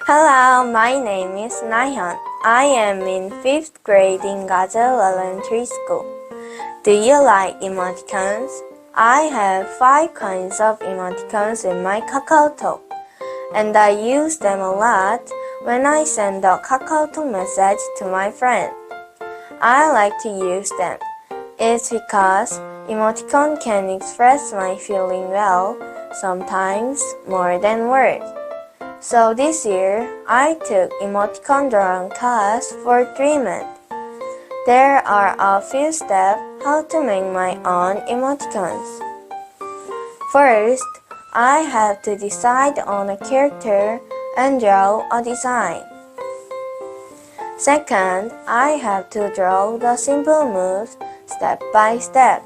Hello, my name is Nahyun. I am in 5th grade in Gaja Elementary School. Do you like emoticons? I have 5 kinds of emoticons in my KakaoTalk, and I use them a lot when I send a KakaoTalk message to my friend. I like to use them. It's because emoticon can express my feeling well, sometimes more than words. So this year, I took emoticon drawing class for 3 months. There are a few steps how to make my own emoticons. First, I have to decide on a character and draw a design. Second, I have to draw the simple moves step by step.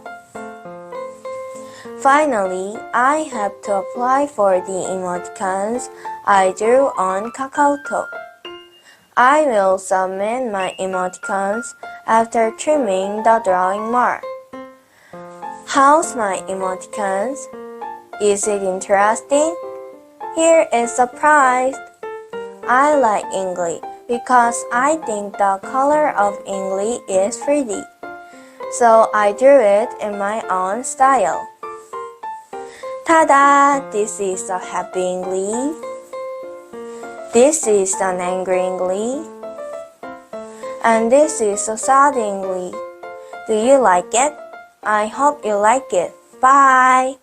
Finally, I have to apply for the emoticons I drew on KakaoTalk. I will submit my emoticons after trimming the drawing mark. How's my emoticons? Is it interesting? Here is a prize. I like English because I think the color of English is pretty. So I drew it in my own style. Ta-da! This is a happy English. This is an angry English. And this is a sad English. Do you like it? I hope you like it. Bye!